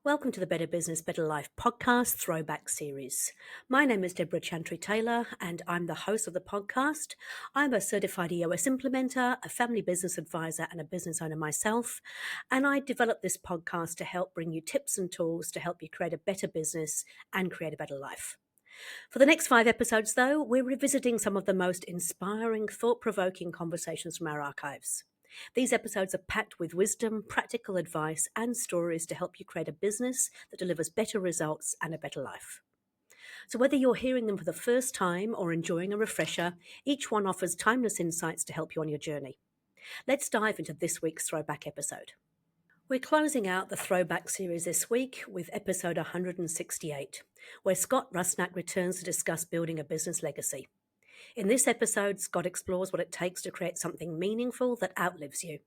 Welcome to the Better Business, Better Life podcast throwback series. My name is Debra Taylor and I'm the host of the podcast. I'm a certified EOS implementer, a family business advisor and a business owner myself. And I developed this podcast to help bring you tips and tools to help you create a better business and create a better life. For the next 5 episodes though, we're revisiting some of the most inspiring, thought-provoking conversations from our archives. These episodes are packed with wisdom, practical advice, and stories to help you create a business that delivers better results and a better life. So whether you're hearing them for the first time or enjoying a refresher, each one offers timeless insights to help you on your journey. Let's dive into this week's throwback episode. We're closing out the throwback series this week with episode 168, where Scott Rusnak returns to discuss building a business legacy. In this episode, Scott explores what it takes to create something meaningful that outlives you,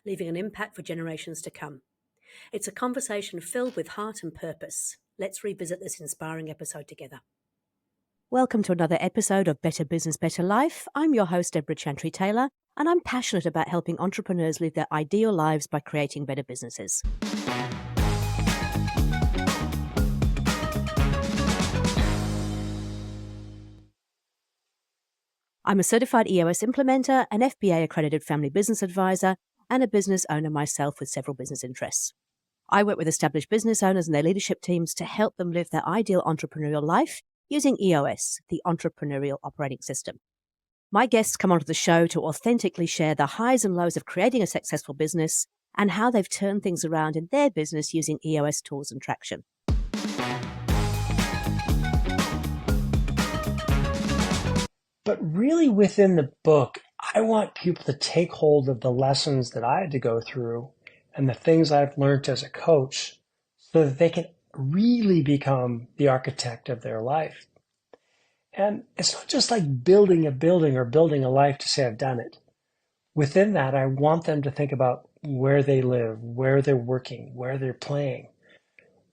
leaving an impact for generations to come. It's a conversation filled with heart and purpose. Let's revisit this inspiring episode together. Welcome to another episode of Better Business, Better Life. I'm your host, Debra Taylor, and I'm passionate about helping entrepreneurs live their ideal lives by creating better businesses. I'm a certified EOS implementer, an FBA-accredited family business advisor, and a business owner myself with several business interests. I work with established business owners and their leadership teams to help them live their ideal entrepreneurial life using EOS, the Entrepreneurial Operating System. My guests come onto the show to authentically share the highs and lows of creating a successful business and how they've turned things around in their business using EOS tools and traction. But really within the book, I want people to take hold of the lessons that I had to go through and the things I've learned as a coach so that they can really become the architect of their life. And it's not just like building a building or building a life to say I've done it. Within that, I want them to think about where they live, where they're working, where they're playing,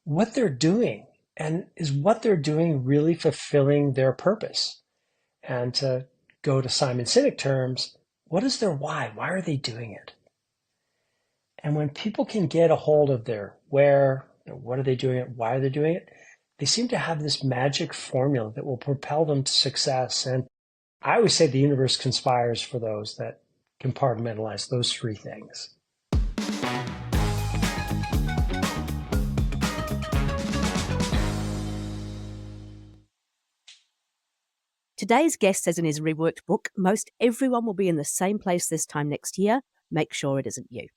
what they're doing, and is what they're doing really fulfilling their purpose? And to go to Simon Sinek terms, what is their why? Why are they doing it? And when people can get a hold of their where, what are they doing it, why are they doing it, they seem to have this magic formula that will propel them to success. And I always say the universe conspires for those that compartmentalize those three things. Today's guest says in his reworked book, most everyone will be in the same place this time next year. Make sure it isn't you.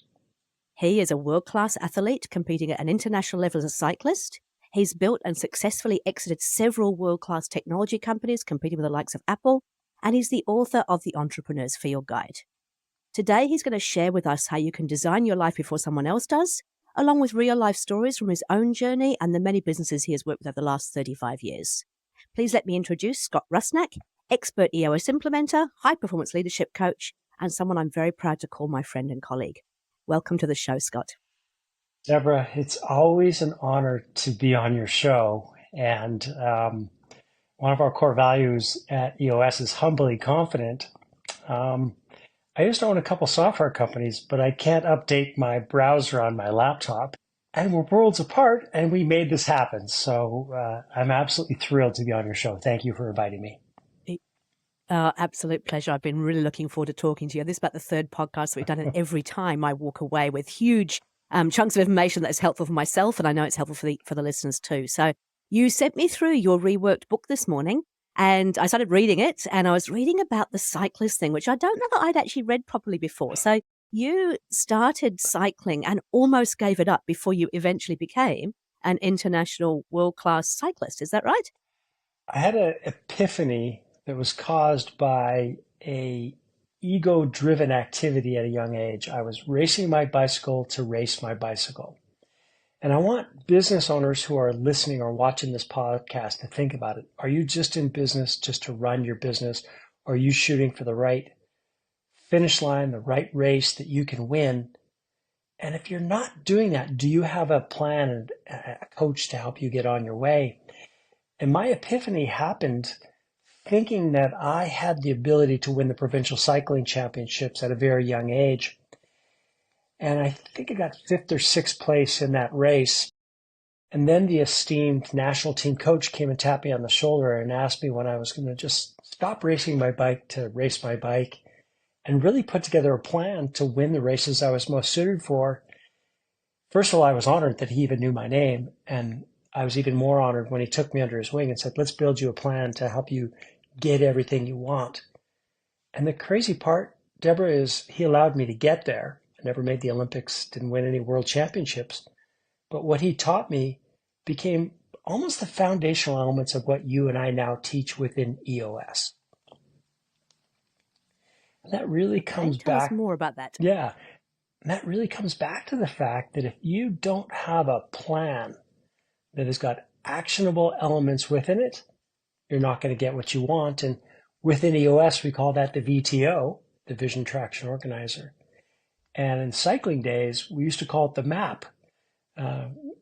He is a world-class athlete competing at an international level as a cyclist. He's built and successfully exited several world-class technology companies competing with the likes of Apple, and he's the author of the Entrepreneur's Field Guide. Today, he's going to share with us how you can design your life before someone else does, along with real-life stories from his own journey and the many businesses he has worked with over the last 35 years. Please let me introduce Scott Rusnak, expert EOS implementer, high-performance leadership coach, and someone I'm very proud to call my friend and colleague. Welcome to the show, Scott. Debra, it's always an honor to be on your show. And one of our core values at EOS is humbly confident. I used to own a couple software companies, but I can't update my browser on my laptop. And we're worlds apart, and we made this happen. So I'm absolutely thrilled to be on your show. Thank you for inviting me. Absolute pleasure. I've been really looking forward to talking to you. This is about the third podcast that we've done, and every time I walk away with huge chunks of information that is helpful for myself, and I know it's helpful for the listeners too. So you sent me through your reworked book this morning, and I started reading it, and I was reading about the cyclist thing, which I don't know that I'd actually read properly before. So you started cycling and almost gave it up before you eventually became an international world-class cyclist. Is that right? I had an epiphany that was caused by a ego-driven activity at a young age. I was racing my bicycle to race my bicycle. And I want business owners who are listening or watching this podcast to think about it. Are you just in business just to run your business? Or are you shooting for the right finish line, the right race that you can win? And if you're not doing that, do you have a plan and a coach to help you get on your way? And my epiphany happened thinking that I had the ability to win the provincial cycling championships at a very young age. And I think I got 5th or 6th place in that race. And then the esteemed national team coach came and tapped me on the shoulder and asked me when I was going to just stop racing my bike to race my bike and really put together a plan to win the races I was most suited for. First of all, I was honored that he even knew my name. And I was even more honored when he took me under his wing and said, let's build you a plan to help you get everything you want. And the crazy part, Debra, is he allowed me to get there. I never made the Olympics, didn't win any world championships. But what he taught me became almost the foundational elements of what you and I now teach within EOS. And that really comes Tell us back. more about that. Yeah. And that really comes back to the fact that if you don't have a plan that has got actionable elements within it, you're not going to get what you want. And within EOS, we call that the VTO, the Vision Traction Organizer. And in cycling days, we used to call it the MAP,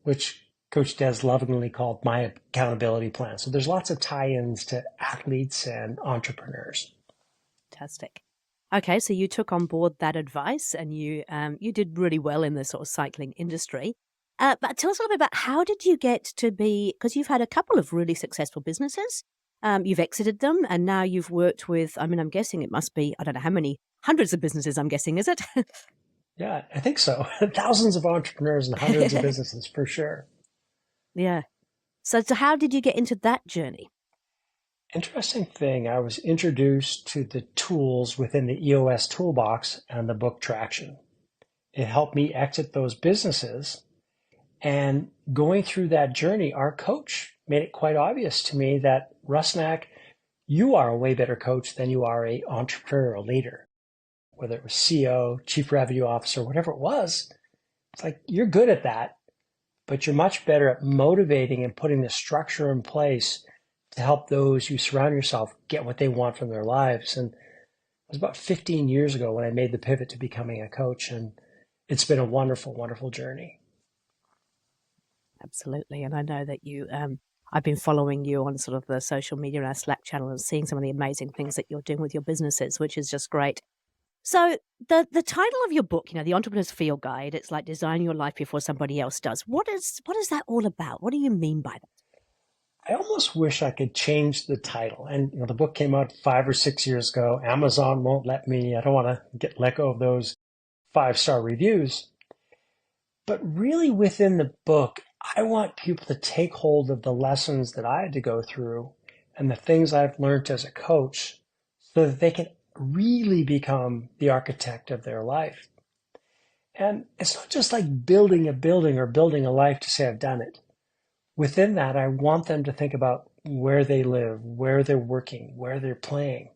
which Coach Des lovingly called my accountability plan. So there's lots of tie-ins to athletes and entrepreneurs. Fantastic. Okay, so you took on board that advice and you did really well in the sort of cycling industry. But tell us a little bit about how did you get to be, because you've had a couple of really successful businesses. You've exited them and now you've worked with, I mean, I'm guessing it must be, I don't know how many, hundreds of businesses, I'm guessing, is it? Yeah, I think so. Thousands of entrepreneurs and hundreds of businesses for sure. Yeah. So how did you get into that journey? Interesting thing, I was introduced to the tools within the EOS toolbox and the book Traction. It helped me exit those businesses. And going through that journey, our coach made it quite obvious to me that, Rusnak, you are a way better coach than you are an entrepreneurial leader. Whether it was CEO, chief revenue officer, whatever it was, it's like, you're good at that, but you're much better at motivating and putting the structure in place to help those you surround yourself get what they want from their lives. And it was about 15 years ago when I made the pivot to becoming a coach. And it's been a wonderful, wonderful journey. Absolutely. And I know that you, I've been following you on sort of the social media and our Slack channel and seeing some of the amazing things that you're doing with your businesses, which is just great. So the title of your book, The Entrepreneur's Field Guide, it's like design your life before somebody else does. What is that all about? What do you mean by that? I almost wish I could change the title. And the book came out 5 or 6 years ago. Amazon won't let me. I don't want to let go of those 5-star reviews. But really within the book, I want people to take hold of the lessons that I had to go through and the things I've learned as a coach so that they can really become the architect of their life. And it's not just like building a building or building a life to say I've done it. Within that, I want them to think about where they live, where they're working, where they're playing,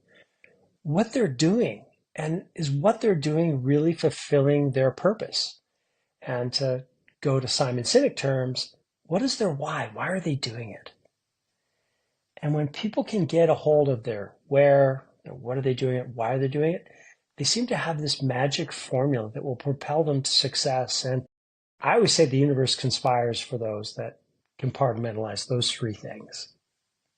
what they're doing, and is what they're doing really fulfilling their purpose? And to go to Simon Sinek terms, what is their why? Why are they doing it? And when people can get a hold of their where, what are they doing it, why are they doing it, they seem to have this magic formula that will propel them to success. And I always say the universe conspires for those that compartmentalize those 3 things.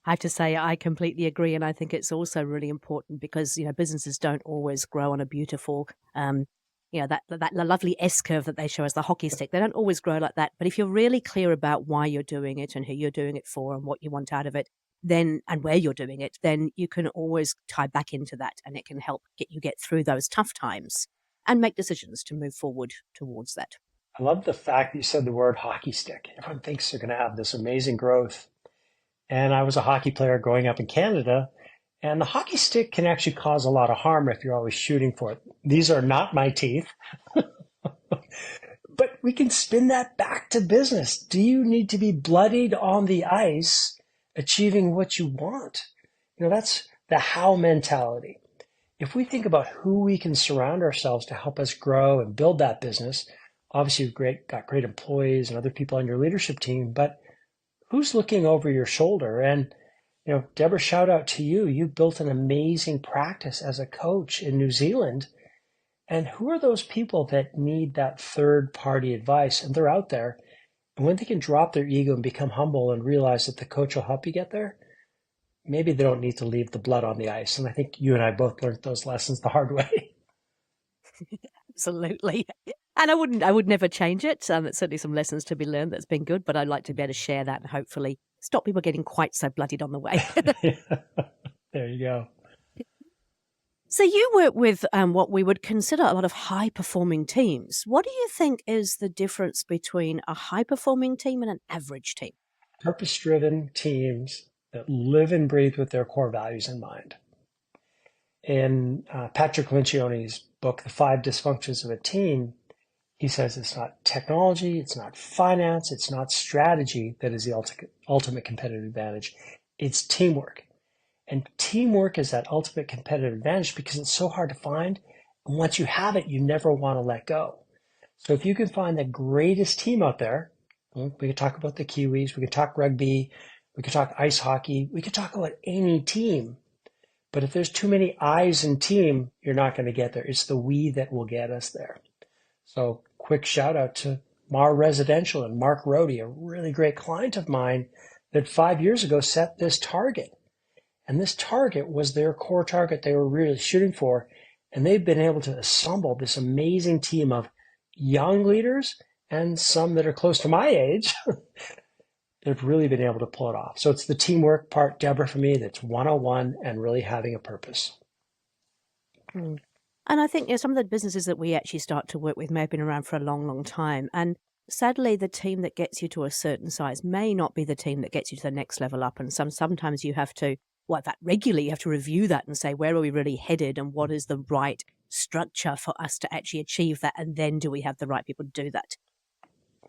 I have to say, I completely agree. And I think it's also really important because, businesses don't always grow on a beautiful, that lovely S curve that they show as the hockey stick. They don't always grow like that. But if you're really clear about why you're doing it and who you're doing it for and what you want out of it, then, and where you're doing it, then you can always tie back into that and it can help get through those tough times and make decisions to move forward towards that. I love the fact that you said the word hockey stick. Everyone thinks they're going to have this amazing growth. And I was a hockey player growing up in Canada, and the hockey stick can actually cause a lot of harm if you're always shooting for it. These are not my teeth. But we can spin that back to business. Do you need to be bloodied on the ice achieving what you want? That's the how mentality. If we think about who we can surround ourselves to help us grow and build that business, obviously you've got great employees and other people on your leadership team, but who's looking over your shoulder? And, Debra, shout out to you. You've built an amazing practice as a coach in New Zealand. And who are those people that need that third-party advice? And they're out there. And when they can drop their ego and become humble and realize that the coach will help you get there, maybe they don't need to leave the blood on the ice. And I think you and I both learned those lessons the hard way. Absolutely. And I would never change it. There's certainly some lessons to be learned that's been good, but I'd like to be able to share that and hopefully stop people getting quite so bloodied on the way. There you go. So you work with what we would consider a lot of high-performing teams. What do you think is the difference between a high-performing team and an average team? Purpose-driven teams that live and breathe with their core values in mind. In Patrick Lencioni's book, The Five Dysfunctions of a Team, he says it's not technology, it's not finance, it's not strategy that is the ultimate competitive advantage. It's teamwork. And teamwork is that ultimate competitive advantage because it's so hard to find. And once you have it, you never want to let go. So if you can find the greatest team out there, we can talk about the Kiwis, we can talk rugby, we can talk ice hockey, we can talk about any team. But if there's too many I's in team, you're not going to get there. It's the we that will get us there. So quick shout out to Mar Residential and Mark Rohde, a really great client of mine that 5 years ago set this target. And this target was their core target they were really shooting for. And they've been able to assemble this amazing team of young leaders and some that are close to my age. They've really been able to pull it off. So it's the teamwork part, Debra, for me, that's 101 and really having a purpose. Mm. And I think some of the businesses that we actually start to work with may have been around for a long, long time. And sadly, the team that gets you to a certain size may not be the team that gets you to the next level up. And sometimes you have to, in fact, regularly you have to review that and say, where are we really headed and what is the right structure for us to actually achieve that? And then do we have the right people to do that?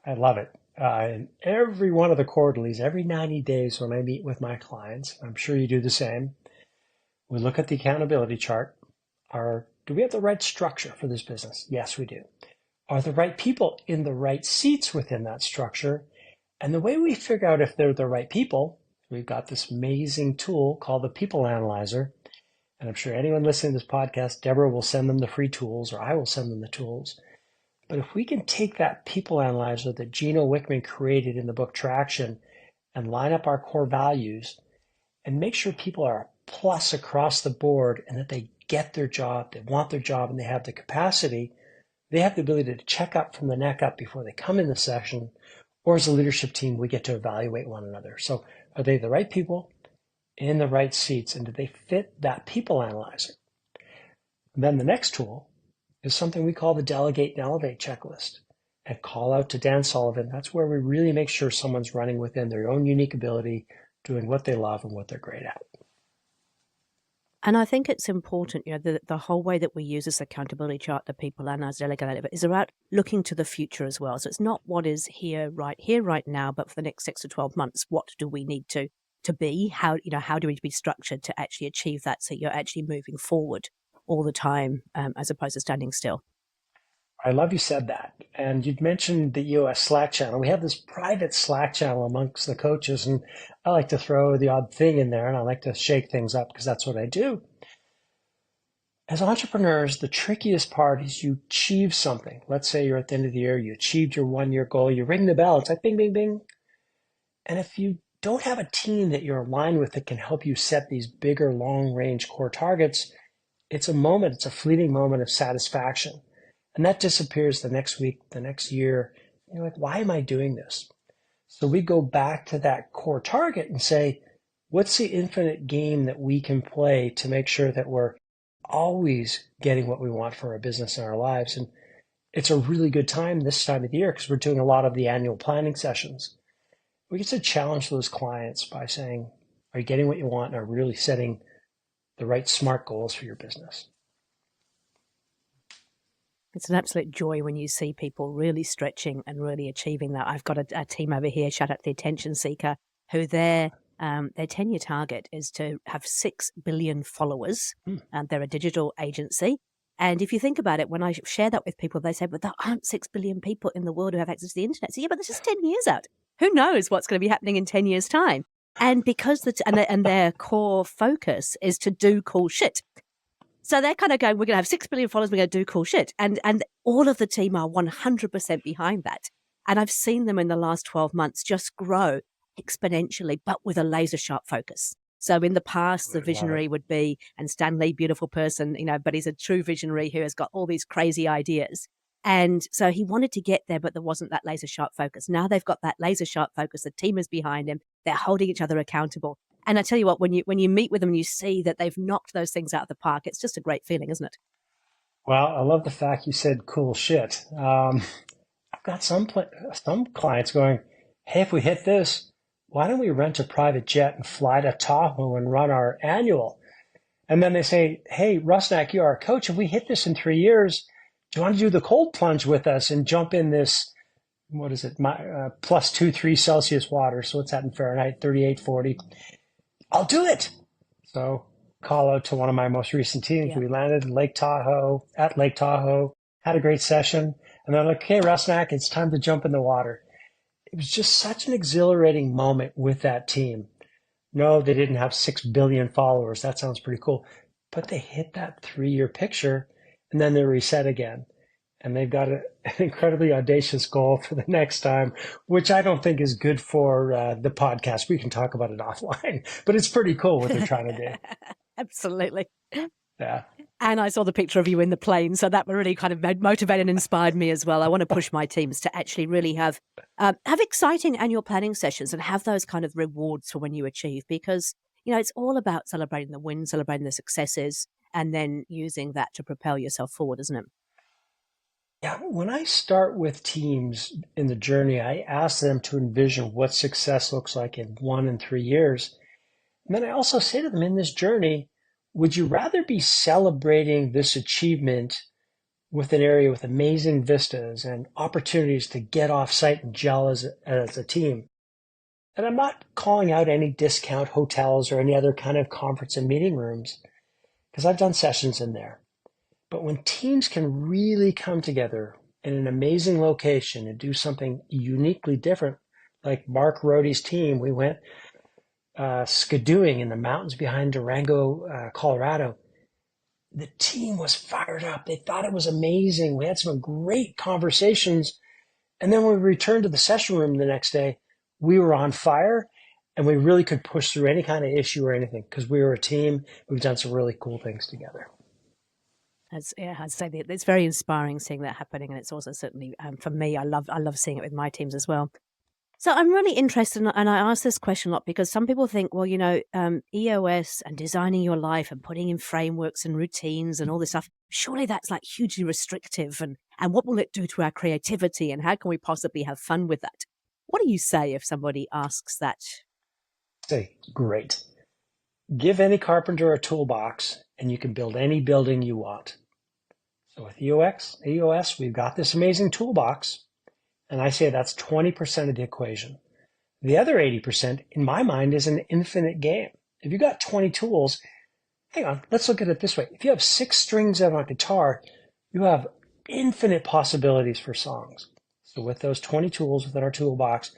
I love it. In every one of the quarterlies, every 90 days when I meet with my clients, I'm sure you do the same, we look at the accountability chart. Do we have the right structure for this business? Yes, we do. Are the right people in the right seats within that structure? And the way we figure out if they're the right people, we've got this amazing tool called the People Analyzer. And I'm sure anyone listening to this podcast, Debra will send them the free tools, or I will send them the tools. But if we can take that People Analyzer that Gino Wickman created in the book Traction and line up our core values and make sure people are a plus across the board and that they get their job, they want their job, and they have the capacity, they have the ability to check up from the neck up before they come in the session, or as a leadership team, we get to evaluate one another. So are they the right people in the right seats, and do they fit that People Analyzer? And then the next tool is something we call the Delegate and Elevate checklist. And call out to Dan Sullivan. That's where we really make sure someone's running within their own unique ability, doing what they love and what they're great at. And I think it's important, the whole way that we use this accountability chart, the People Analyzer, Delegate, is about looking to the future as well. So it's not what is here, right now, but for the next 6 to 12 months, what do we need to be? How do we need to be structured to actually achieve that? So you're actually moving forward all the time, as opposed to standing still. I love you said that. And you'd mentioned the EOS Slack channel. We have this private Slack channel amongst the coaches, and I like to throw the odd thing in there, and I like to shake things up because that's what I do. As entrepreneurs, the trickiest part is you achieve something. Let's say you're at the end of the year, you achieved your 1-year goal, you ring the bell, it's like bing, bing, bing. And if you don't have a team that you're aligned with that can help you set these bigger long-range core targets, it's a fleeting moment of satisfaction. And that disappears the next week, the next year. You're like, why am I doing this? So we go back to that core target and say, what's the infinite game that we can play to make sure that we're always getting what we want for our business and our lives? And it's a really good time this time of the year because we're doing a lot of the annual planning sessions. We get to challenge those clients by saying, are you getting what you want and are really setting the right SMART goals for your business? It's an absolute joy when you see people really stretching and really achieving that. I've got a team over here, shout out to the Attention Seeker, who their 10-year target is to have 6 billion followers. They're a digital agency. And if you think about it, when I share that with people, they say, but there aren't 6 billion people in the world who have access to the internet. So yeah, but this is 10 years out. Who knows what's going to be happening in 10 years' time? And because their core focus is to do cool shit. So they're kind of going, we're going to have 6 billion followers, we're going to do cool shit. And all of the team are 100% behind that. And I've seen them in the last 12 months just grow exponentially, but with a laser sharp focus. So in the past, the I love it. visionary would be, and Stan Lee, beautiful person, but he's a true visionary who has got all these crazy ideas. And so he wanted to get there, but there wasn't that laser sharp focus. Now they've got that laser sharp focus. The team is behind him. They're holding each other accountable. And I tell you what, when you meet with them and you see that they've knocked those things out of the park, it's just a great feeling, isn't it? Well, I love the fact you said cool shit. I've got some clients going, hey, if we hit this, why don't we rent a private jet and fly to Tahoe and run our annual? And then they say, hey, Rusnak, you're our coach. If we hit this in 3 years, do you want to do the cold plunge with us and jump in this, what is it, plus 3 Celsius water? So what's that in Fahrenheit? 38, 40. I'll do it. So call out to one of my most recent teams. Yeah. We landed in Lake Tahoe, had a great session. And they're like, okay, Rusnak, it's time to jump in the water. It was just such an exhilarating moment with that team. No, they didn't have 6 billion followers. That sounds pretty cool. But they hit that 3-year picture and then they reset again. And they've got an incredibly audacious goal for the next time, which I don't think is good for the podcast. We can talk about it offline, but it's pretty cool what they're trying to do. Absolutely. Yeah. And I saw the picture of you in the plane, so that really kind of motivated and inspired me as well. I want to push my teams to actually really have exciting annual planning sessions and have those kind of rewards for when you achieve, because it's all about celebrating the wins, celebrating the successes, and then using that to propel yourself forward, isn't it? Yeah. When I start with teams in the journey, I ask them to envision what success looks like in 1 and 3 years. And then I also say to them in this journey, would you rather be celebrating this achievement with an area with amazing vistas and opportunities to get off site and gel as a team? And I'm not calling out any discount hotels or any other kind of conference and meeting rooms, because I've done sessions in there. But when teams can really come together in an amazing location and do something uniquely different, like Mark Rohde's team, we went skidooing in the mountains behind Durango, Colorado. The team was fired up. They thought it was amazing. We had some great conversations. And then when we returned to the session room the next day, we were on fire and we really could push through any kind of issue or anything because we were a team. We've done some really cool things together. I'd say that it's very inspiring seeing that happening. And it's also certainly, for me, I love seeing it with my teams as well. So I'm really interested, and I ask this question a lot because some people think, well, EOS and designing your life and putting in frameworks and routines and all this stuff, surely that's like hugely restrictive. And what will it do to our creativity? And how can we possibly have fun with that? What do you say if somebody asks that? Say, great. Give any carpenter a toolbox and you can build any building you want. So with EOS, we've got this amazing toolbox. And I say that's 20% of the equation. The other 80%, in my mind, is an infinite game. If you got 20 tools, hang on, let's look at it this way. If you have 6 strings on a guitar, you have infinite possibilities for songs. So with those 20 tools within our toolbox,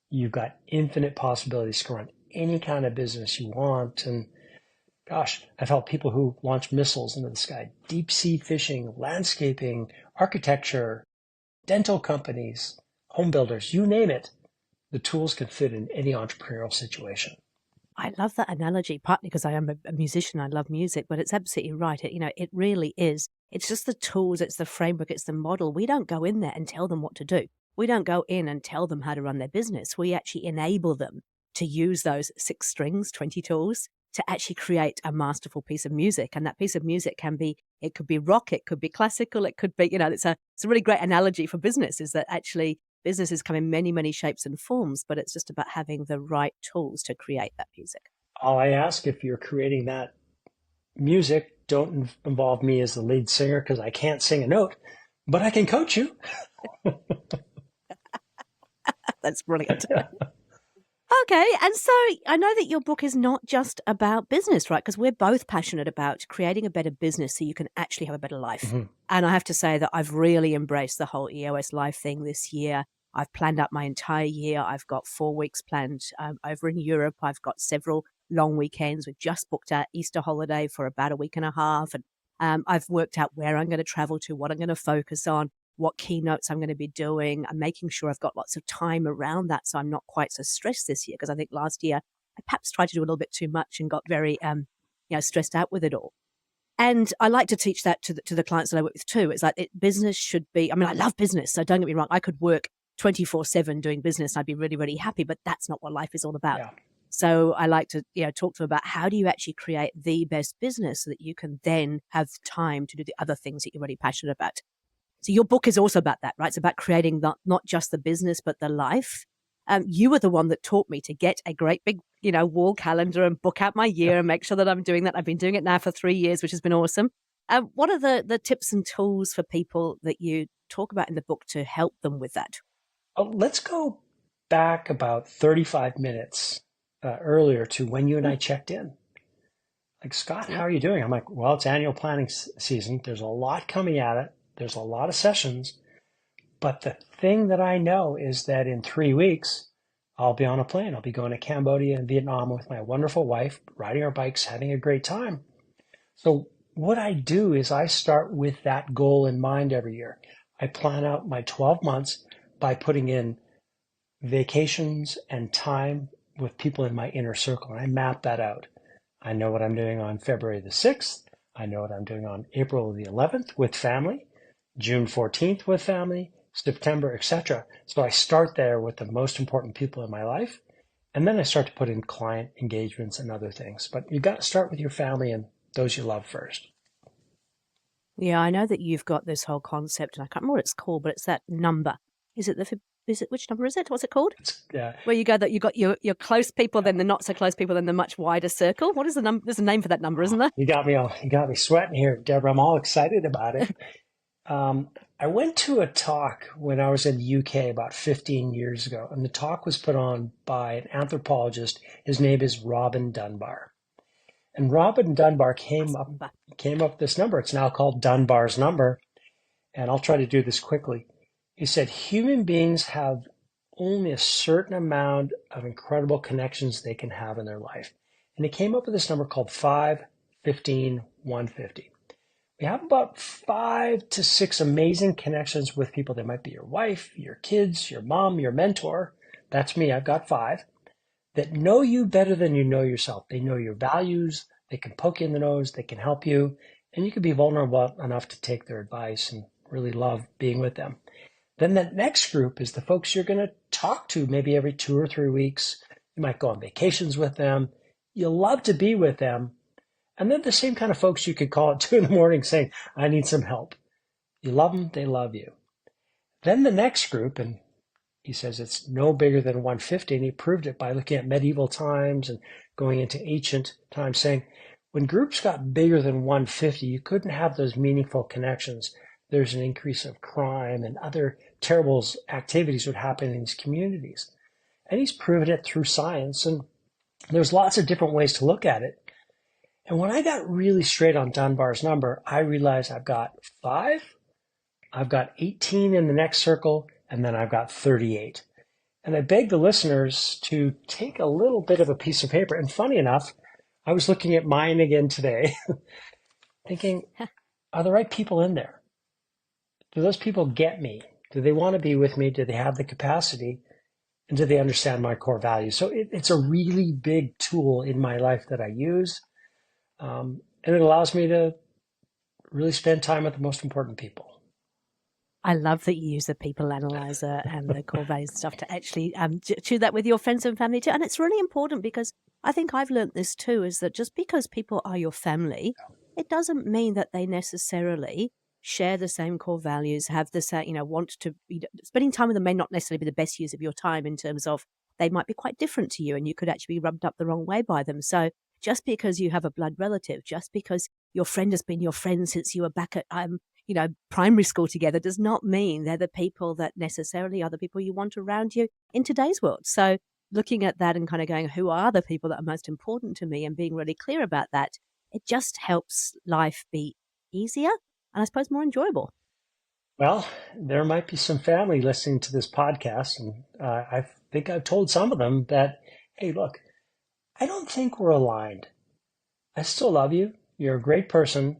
you've got infinite possibilities to run any kind of business you want. And gosh, I've helped people who launch missiles into the sky, deep sea fishing, landscaping, architecture, dental companies, home builders, you name it. The tools can fit in any entrepreneurial situation. I love that analogy, partly because I am a musician. I love music, but it's absolutely right. It really is. It's just the tools, it's the framework, it's the model. We don't go in there and tell them what to do. We don't go in and tell them how to run their business. We actually enable them to use those 6 strings, 20 tools to actually create a masterful piece of music. And that piece of music it could be rock, it could be classical, it could be, it's a really great analogy for business, is that actually businesses come in many, many shapes and forms, but it's just about having the right tools to create that music. All I ask, if you're creating that music, don't involve me as the lead singer because I can't sing a note, but I can coach you. That's brilliant. Okay. And so I know that your book is not just about business, right? Because we're both passionate about creating a better business so you can actually have a better life. Mm-hmm. And I have to say that I've really embraced the whole EOS life thing this year. I've planned out my entire year. I've got 4 weeks planned over in Europe. I've got several long weekends. We've just booked our Easter holiday for about a week and a half. And I've worked out where I'm going to travel to, what I'm going to focus on, what keynotes I'm going to be doing. I'm making sure I've got lots of time around that so I'm not quite so stressed this year, because I think last year perhaps tried to do a little bit too much and got very, stressed out with it all. And I like to teach that to the clients that I work with too. It's like business should be, I mean, I love business, so don't get me wrong. I could work 24/7 doing business. I'd be really, really happy, but that's not what life is all about. Yeah. So I like to, talk to them about how do you actually create the best business so that you can then have time to do the other things that you're really passionate about. So your book is also about that, right? It's about creating not just the business, but the life. You were the one that taught me to get a great big, wall calendar and book out my year and make sure that I'm doing that. I've been doing it now for 3 years, which has been awesome. What are the tips and tools for people that you talk about in the book to help them with that? Let's go back about 35 minutes earlier to when you and I checked in. Like, Scott, how are you doing? I'm like, well, it's annual planning season. There's a lot coming at it. There's a lot of sessions. But the thing that I know is that in 3 weeks, I'll be on a plane. I'll be going to Cambodia and Vietnam with my wonderful wife, riding our bikes, having a great time. So what I do is I start with that goal in mind every year. I plan out my 12 months by putting in vacations and time with people in my inner circle. And I map that out. I know what I'm doing on February the 6th. I know what I'm doing on April the 11th with family, June 14th with family, September, etc. So I start there with the most important people in my life, and then I start to put in client engagements and other things. But you've got to start with your family and those you love first. Yeah, I know that you've got this whole concept, and I can't remember what it's called, but it's that number. Which number is it? What's it called? Where you go that you got your close people, then the not so close people, then the much wider circle. What is the number? There's a name for that number, isn't there? You got me sweating here, Debra. I'm all excited about it. I went to a talk when I was in the UK about 15 years ago, and the talk was put on by an anthropologist. His name is Robin Dunbar. And Robin Dunbar came up with this number. It's now called Dunbar's number. And I'll try to do this quickly. He said, human beings have only a certain amount of incredible connections they can have in their life. And he came up with this number called 5, 15, 150. We have about 5 to 6 amazing connections with people. They might be your wife, your kids, your mom, your mentor. That's me. I've got 5 that know you better than you know yourself. They know your values. They can poke you in the nose. They can help you. And you can be vulnerable enough to take their advice and really love being with them. Then that next group is the folks you're going to talk to maybe every 2 or 3 weeks. You might go on vacations with them. You'll love to be with them. And they're the same kind of folks you could call at 2 in the morning saying, I need some help. You love them, they love you. Then the next group, and he says it's no bigger than 150, and he proved it by looking at medieval times and going into ancient times, saying when groups got bigger than 150, you couldn't have those meaningful connections. There's an increase of crime and other terrible activities would happen in these communities. And he's proven it through science, and there's lots of different ways to look at it. And when I got really straight on Dunbar's number, I realized I've got 5, I've got 18 in the next circle, and then I've got 38. And I beg the listeners to take a little bit of a piece of paper. And funny enough, I was looking at mine again today, thinking, are the right people in there? Do those people get me? Do they want to be with me? Do they have the capacity? And do they understand my core values? So it's a really big tool in my life that I use. And it allows me to really spend time with the most important people. I love that you use the people analyzer and the core values stuff to actually do that with your friends and family too. And it's really important because I think I've learned this too, is that just because people are your family, it doesn't mean that they necessarily share the same core values, have the same, want to be, spending time with them may not necessarily be the best use of your time in terms of they might be quite different to you and you could actually be rubbed up the wrong way by them. So just because you have a blood relative, just because your friend has been your friend since you were back at, primary school together does not mean they're the people that necessarily are the people you want around you in today's world. So looking at that and kind of going, who are the people that are most important to me and being really clear about that, it just helps life be easier and I suppose more enjoyable. Well, there might be some family listening to this podcast, and I think I've told some of them that, hey, look, I don't think we're aligned. I still love you. You're a great person,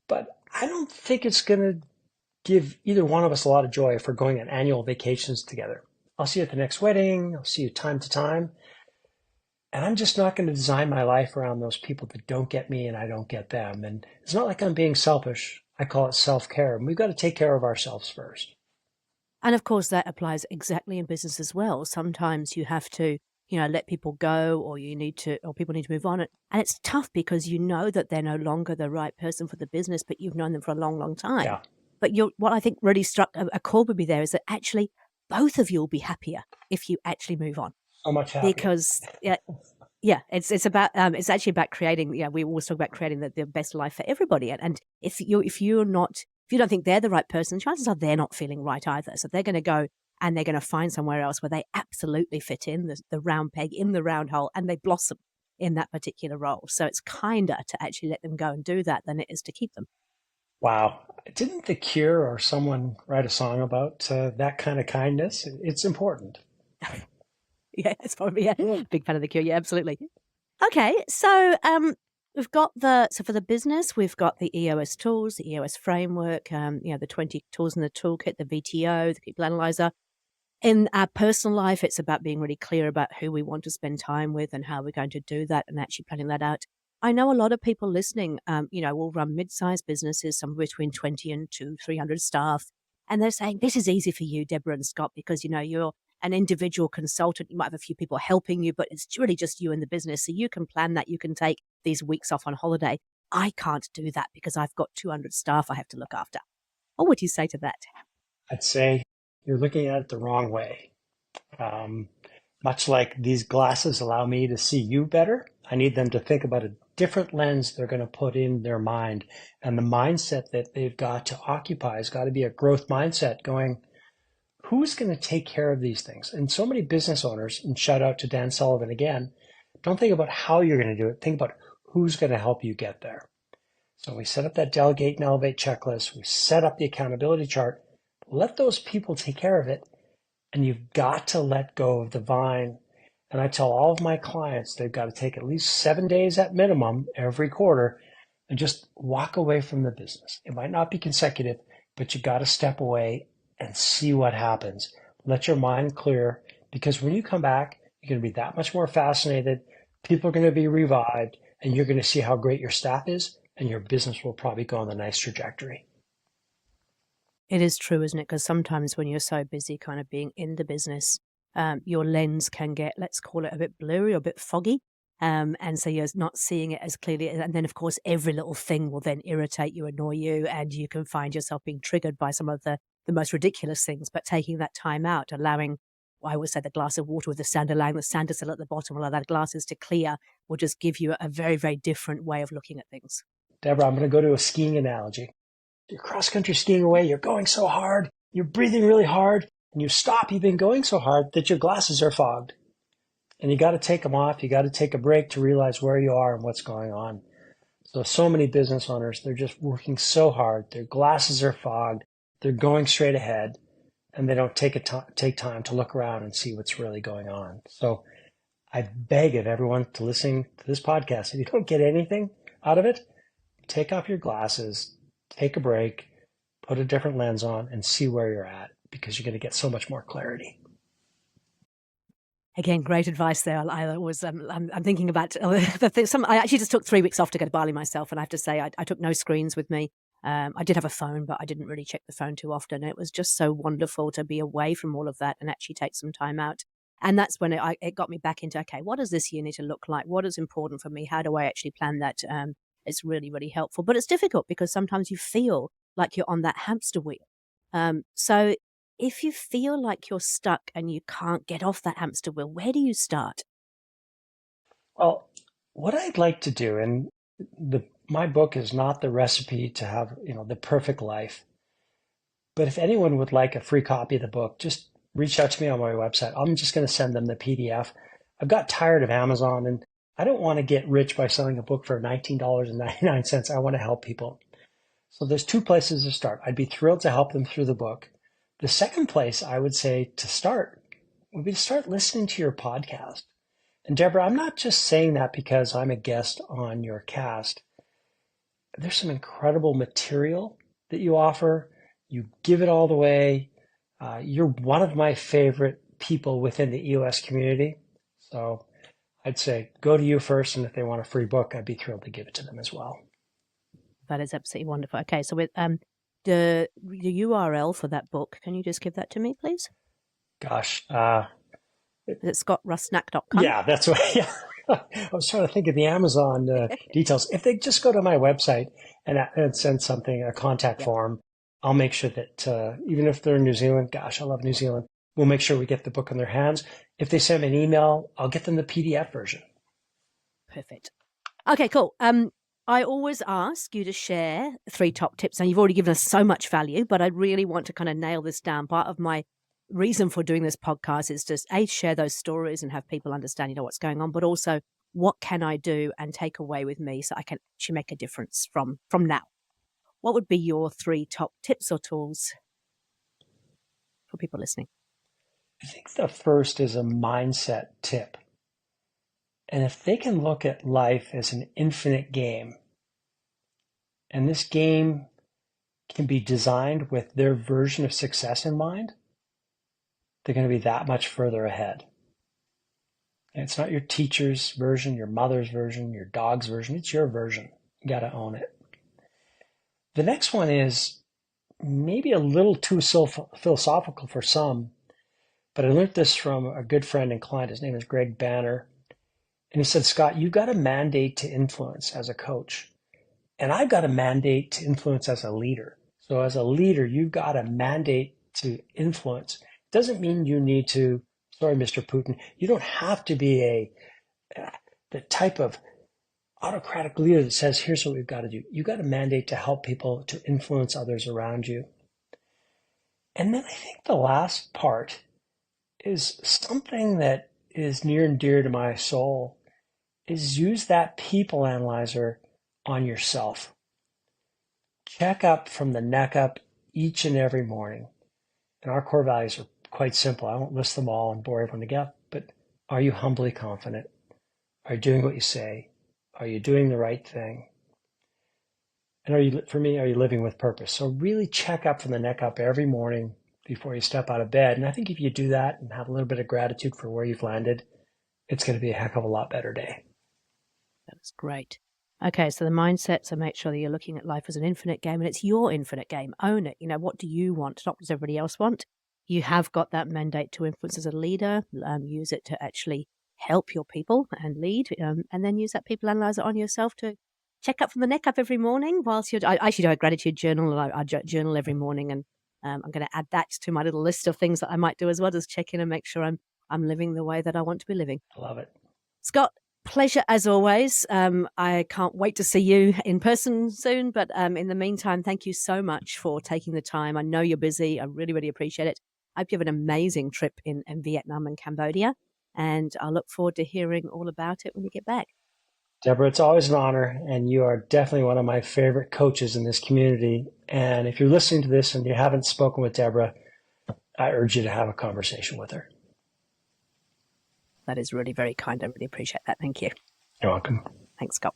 but I don't think it's going to give either one of us a lot of joy if we're going on annual vacations together. I'll see you at the next wedding. I'll see you time to time. And I'm just not going to design my life around those people that don't get me and I don't get them. And it's not like I'm being selfish. I call it self-care. And we've got to take care of ourselves first. And of course, that applies exactly in business as well. Sometimes you have to, let people go, or or people need to move on. And it's tough because you know that they're no longer the right person for the business, but you've known them for a long, long time. Yeah, But what I think really struck a chord with me there is that actually both of you will be happier if you actually move on. so much happier. Because it's about it's actually about creating. Yeah, we always talk about creating the best life for everybody. And if you don't think they're the right person, chances are they're not feeling right either. So they're going to go and they're going to find somewhere else where they absolutely fit in, the round peg in the round hole, and they blossom in that particular role. So it's kinder to actually let them go and do that than it is to keep them. Wow. Didn't The Cure or someone write a song about that kind of kindness? It's important. Yeah, it's probably big fan of The Cure. Yeah, absolutely. Okay, so we've got for the business, we've got the EOS tools, the EOS framework, the 20 tools in the toolkit, the VTO, the people analyzer. In our personal life, it's about being really clear about who we want to spend time with and how we're going to do that, and actually planning that out. I know a lot of people listening, will run mid-sized businesses, somewhere between 20 and 300 staff. And they're saying, this is easy for you, Debra and Scott, because, you're an individual consultant. You might have a few people helping you, but it's really just you and the business. So you can plan that. You can take these weeks off on holiday. I can't do that because I've got 200 staff I have to look after. What would you say to that? I'd say you're looking at it the wrong way. Much like these glasses allow me to see you better, I need them to think about a different lens they're going to put in their mind. And the mindset that they've got to occupy has got to be a growth mindset going, who's going to take care of these things? And so many business owners, and shout out to Dan Sullivan again, don't think about how you're going to do it. Think about who's going to help you get there. So we set up that delegate and elevate checklist. We set up the accountability chart. Let those people take care of it. And you've got to let go of the vine. And I tell all of my clients they've got to take at least 7 days at minimum every quarter and just walk away from the business. It might not be consecutive, but you got to step away and see what happens. Let your mind clear, because when you come back, you're going to be that much more fascinated. People are going to be revived, and you're going to see how great your staff is, and your business will probably go on a nice trajectory. It is true, isn't it? Because sometimes when you're so busy kind of being in the business, your lens can get, let's call it, a bit blurry or a bit foggy. And so you're not seeing it as clearly. And then, of course, every little thing will then irritate you, annoy you, and you can find yourself being triggered by some of the most ridiculous things. But taking that time out, allowing, I always say, the glass of water with the sand, allowing the sand to settle at the bottom, allow that glasses to clear, will just give you a very, very different way of looking at things. Debra, I'm going to go to a skiing analogy. You're cross-country skiing away. You're going so hard. You're breathing really hard. And you stop. You've been going so hard that your glasses are fogged. And you got to take them off. You got to take a break to realize where you are and what's going on. So many business owners, they're just working so hard. Their glasses are fogged. They're going straight ahead, and they don't take time to look around and see what's really going on. So I beg of everyone to listen to this podcast. If you don't get anything out of it, take off your glasses, take a break, put a different lens on, and see where you're at, because you're going to get so much more clarity. Again, great advice there. I'm thinking about the thing. I actually just took 3 weeks off to go to Bali myself, and I have to say I took no screens with me. I did have a phone, but I didn't really check the phone too often. It was just so wonderful to be away from all of that and actually take some time out. And that's when it got me back into, okay, what does this year need to look like? What is important for me? How do I actually plan that? It's really, really helpful. But it's difficult because sometimes you feel like you're on that hamster wheel. So if you feel like you're stuck and you can't get off that hamster wheel, where do you start? Well, what I'd like to do, and my book is not the recipe to have, the perfect life. But if anyone would like a free copy of the book, just reach out to me on my website. I'm just going to send them the PDF. I've got tired of Amazon, and I don't want to get rich by selling a book for $19.99. I want to help people. So there's 2 places to start. I'd be thrilled to help them through the book. The second place I would say to start would be to start listening to your podcast. And Debra, I'm not just saying that because I'm a guest on your cast. There's some incredible material that you offer. You give it all the way. You're one of my favorite people within the EOS community. So I'd say go to you first, and if they want a free book, I'd be thrilled to give it to them as well. That is absolutely wonderful. Okay, so with the URL for that book, can you just give that to me, please? Gosh, Is it scottrusnak.com? yeah, that's right. Yeah. I was trying to think of the Amazon details. If they just go to my website and send something, a contact Yep. form, I'll make sure that even if they're in New Zealand, gosh, I love New Zealand, we'll make sure we get the book in their hands. If they send me an email, I'll get them the PDF version. Perfect. Okay, cool. I always ask you to share 3 top tips, and you've already given us so much value, but I really want to kind of nail this down. Part of my reason for doing this podcast is just share those stories and have people understand, what's going on, but also what can I do and take away with me so I can actually make a difference from now. What would be your 3 top tips or tools for people listening? I think the first is a mindset tip. And if they can look at life as an infinite game, and this game can be designed with their version of success in mind, they're going to be that much further ahead. And it's not your teacher's version, your mother's version, your dog's version. It's your version. You got to own it. The next one is maybe a little too philosophical for some, but I learned this from a good friend and client. His name is Greg Banner. And he said, Scott, you've got a mandate to influence as a coach. And I've got a mandate to influence as a leader. So as a leader, you've got a mandate to influence. It doesn't mean you need to, sorry, Mr. Putin, you don't have to be the type of autocratic leader that says, here's what we've got to do. You've got a mandate to help people, to influence others around you. And then I think the last part is something that is near and dear to my soul, is use that people analyzer on yourself. Check up from the neck up each and every morning. And our core values are quite simple. I won't list them all and bore everyone to death, but are you humbly confident? Are you doing what you say? Are you doing the right thing? And are you living with purpose? So really check up from the neck up every morning before you step out of bed. And I think if you do that and have a little bit of gratitude for where you've landed, it's going to be a heck of a lot better day. That's great. Okay, so the mindset, so make sure that you're looking at life as an infinite game, and it's your infinite game. Own it. What do you want? Not what does everybody else want. You have got that mandate to influence as a leader. Use it to actually help your people and lead, and then use that people analyzer on yourself to check up from the neck up every morning whilst I actually do a gratitude journal. I journal every morning, and I'm going to add that to my little list of things that I might do as well, just check in and make sure I'm living the way that I want to be living. I love it. Scott, pleasure as always. I can't wait to see you in person soon, but in the meantime, thank you so much for taking the time. I know you're busy. I really, really appreciate it. I hope you have an amazing trip in Vietnam and Cambodia, and I look forward to hearing all about it when you get back. Debra, it's always an honor, and you are definitely one of my favorite coaches in this community. And if you're listening to this and you haven't spoken with Debra, I urge you to have a conversation with her. That is really very kind. I really appreciate that. Thank you. You're welcome. Thanks, Scott.